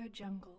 Jungle.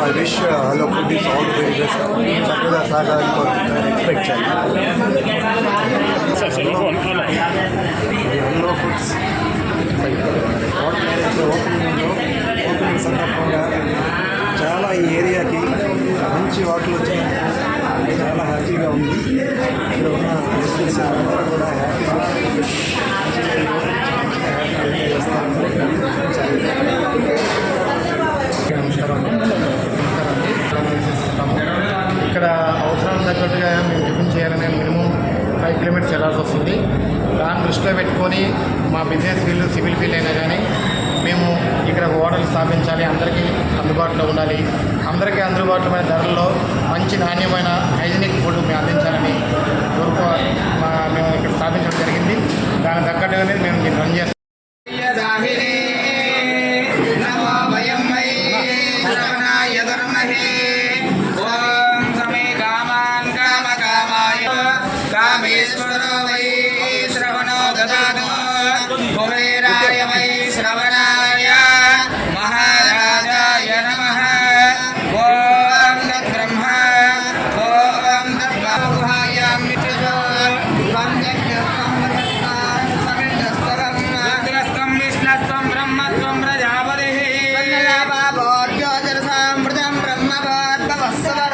I wish Hello Foodies all the very best. చక్కగా సాగాలని కోరుకుంటున్నాను, ఎక్స్పెక్ట్ చేయాలి. హలో ఫుడ్స్ ఓపెనింగ్ సందర్భంగా చాలా ఈ ఏరియాకి మంచి వార్తలు వచ్చాయి. చాలా హ్యాపీగా ఉంది. ఇక్కడ ఉన్న రెసిడెంట్స్ అందరూ కూడా హ్యాపీగా ఇక్కడ అవసరం తగ్గట్టుగా మేము టిఫిన్ చేయాలని మినిమం 5 కిలోమీటర్స్ వెళ్ళాల్సి వస్తుంది. దాన్ని దృష్టిలో పెట్టుకొని మా బిజినెస్ ఫీల్డ్ సివిల్ ఫీల్డ్ అయినా కానీ మేము ఇక్కడ హోటల్ స్థాపించాలి, అందరికీ అందుబాటులో ఉండాలి, అందరికీ అందుబాటులోమైన ధరల్లో మంచి నాణ్యమైన హైజీనిక్ ఫుడ్ మేము అందించాలని మేము ఇక్కడ స్థాపించడం జరిగింది. దానికి తగ్గట్టుగానే మేము దీన్ని రన్ చేస్తాం. కామేశ్వరో వై శ్రవణో దదాతు కుబేరాయ వై శ్రవణాయ మహారాజాయ నమః. ఓం తద్బ్రహ్మ ఓం తద్గుహాయాం రుద్రస్తం విష్ణస్తం బ్రహ్మత్వం ప్రజాపతిః జ్యోతిర్సామృతం బ్రహ్మభోద్భవస్వర.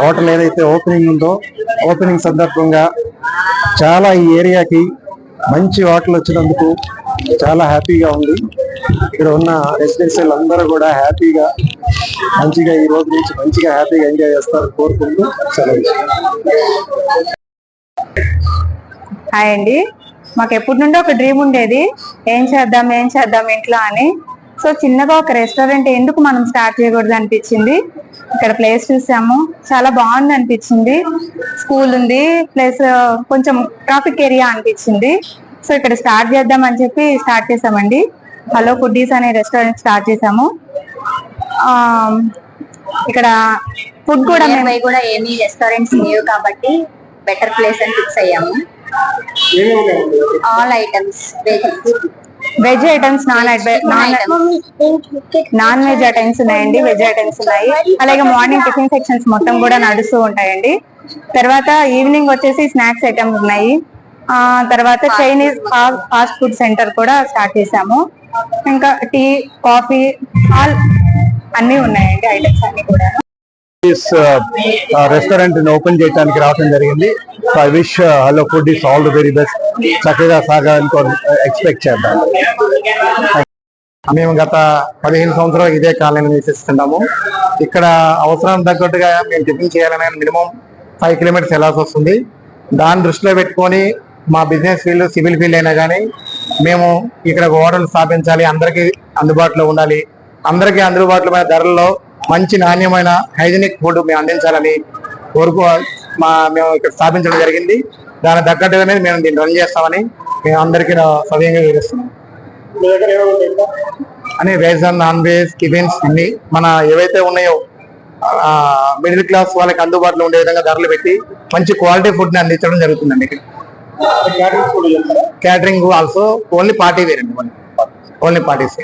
హోటల్ ఏదైతే ఓపెనింగ్ ఉందో ఓపెనింగ్ సందర్భంగా చాలా ఈ ఏరియాకి మంచి హోటల్ వచ్చినందుకు చాలా హ్యాపీగా ఉంది. ఇక్కడ ఉన్న రెసిడెన్షియల్ అందరూ కూడా హ్యాపీగా మంచిగా ఈ రోజు నుంచి మంచిగా హ్యాపీగా ఎంజాయ్ చేస్తారని కోరుకుంటూ సెలవు. హాయ్ అండి, మాకు ఎప్పటి నుండో ఒక డ్రీమ్ ఉండేది, ఏం చేద్దాం ఇంట్లో అని. సో చిన్నగా ఒక రెస్టారెంట్ ఎందుకు మనం స్టార్ట్ చేయకూడదు అనిపించింది. ఇక్కడ ప్లేస్ చూసాము, చాలా బాగుంది అనిపించింది. స్కూల్ ఉంది, ప్లస్ కొంచెం ట్రాఫిక్ ఏరియా అనిపించింది. సో ఇక్కడ స్టార్ట్ చేద్దాం అని చెప్పి స్టార్ట్ చేసామండి. హలో ఫుడ్డీస్ అనే రెస్టారెంట్ స్టార్ట్ చేసాము. ఇక్కడ ఫుడ్ కూడా మేము కూడా ఏమీ రెస్టారెంట్స్ లేవు కాబట్టి బెటర్ ప్లేస్ అని ఫిక్స్ అయ్యాము. All items, veg items, non veg items ఉన్నాయండి, వెజ్ ఐటమ్స్ ఉన్నాయి. అలాగే మార్నింగ్ టిఫిన్ సెక్షన్స్ మొత్తం కూడా నడుస్తూ ఉంటాయండి. తర్వాత ఈవినింగ్ వచ్చేసి స్నాక్స్ ఐటమ్స్ ఉన్నాయి. తర్వాత చైనీస్ ఫాస్ట్ ఫుడ్ సెంటర్ కూడా స్టార్ట్ చేసాము. ఇంకా టీ, కాఫీ, ఆల్ అన్ని ఉన్నాయండి, ఐటమ్స్ అన్ని కూడా. రెస్టారెంట్ ఓపెన్ చేయడానికి రావడం జరిగింది. So I wish hello foodies all the very best. చక్కగా సాగాలని ఎక్స్పెక్ట్ చేద్దాం. మేము గత 15 సంవత్సరాలు ఇదే కాలనీ నివసిస్తున్నాము. ఇక్కడ అవసరం తగ్గట్టుగా మేము టిఫిన్ చేయాలనే మినిమం 5 కిలోమీటర్స్ వెళ్ళాల్సి వస్తుంది. దాన్ని దృష్టిలో పెట్టుకొని మా బిజినెస్ ఫీల్డ్ సివిల్ ఫీల్డ్ అయినా కానీ మేము ఇక్కడ హోటల్ స్థాపించాలి, అందరికీ అందుబాటులో ఉండాలి, అందరికీ అందుబాటులో ధరల్లో మంచి నాణ్యమైన హైజీనిక్ ఫుడ్ మేము అందించాలని మేము ఇక్కడ స్థాపించడం జరిగింది. దానికి తగ్గట్టుగానే మేము దీన్ని రన్ చేస్తామని మేము అందరికీ సవ్యంగా వివరిస్తున్నాం. అని veg and non veg tiffins అన్ని మన ఏవైతే ఉన్నాయో మిడిల్ క్లాస్ వాళ్ళకి అందుబాటులో ఉండే విధంగా ధరలు పెట్టి మంచి క్వాలిటీ ఫుడ్ ని అందించడం జరుగుతుందండి. ఇక్కడ catering also only party wear అండి, ఓన్లీ పార్టీస్.